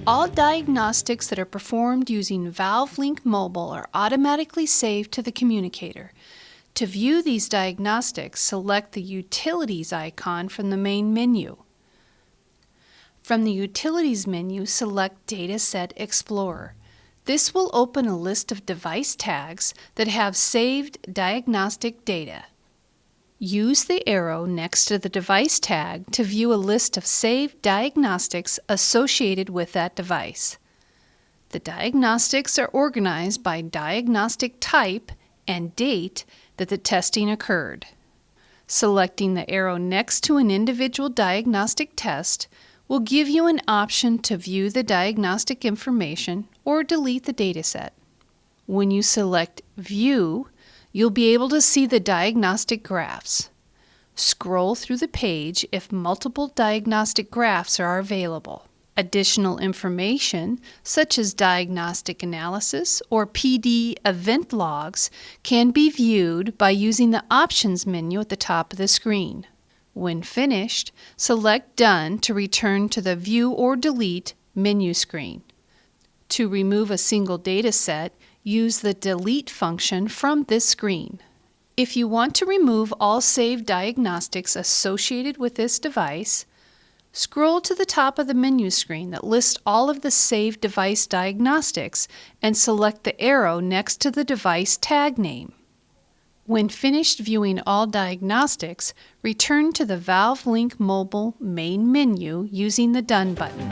All diagnostics that are performed using ValveLink Mobile are automatically saved to the communicator. To view these diagnostics, select the Utilities icon from the main menu. From the Utilities menu, select Dataset Explorer. This will open a list of device tags that have saved diagnostic data. Use the arrow next to the device tag to view a list of saved diagnostics associated with that device. The diagnostics are organized by diagnostic type and date that the testing occurred. Selecting the arrow next to an individual diagnostic test will give you an option to view the diagnostic information or delete the dataset. When you select View, you'll be able to see the diagnostic graphs. Scroll through the page if multiple diagnostic graphs are available. Additional information, such as diagnostic analysis or PD event logs, can be viewed by using the Options menu at the top of the screen. When finished, select Done to return to the View or Delete menu screen. To remove a single data set, use the Delete function from this screen. If you want to remove all saved diagnostics associated with this device, scroll to the top of the menu screen that lists all of the saved device diagnostics and select the arrow next to the device tag name. When finished viewing all diagnostics, return to the ValveLink Mobile main menu using the Done button.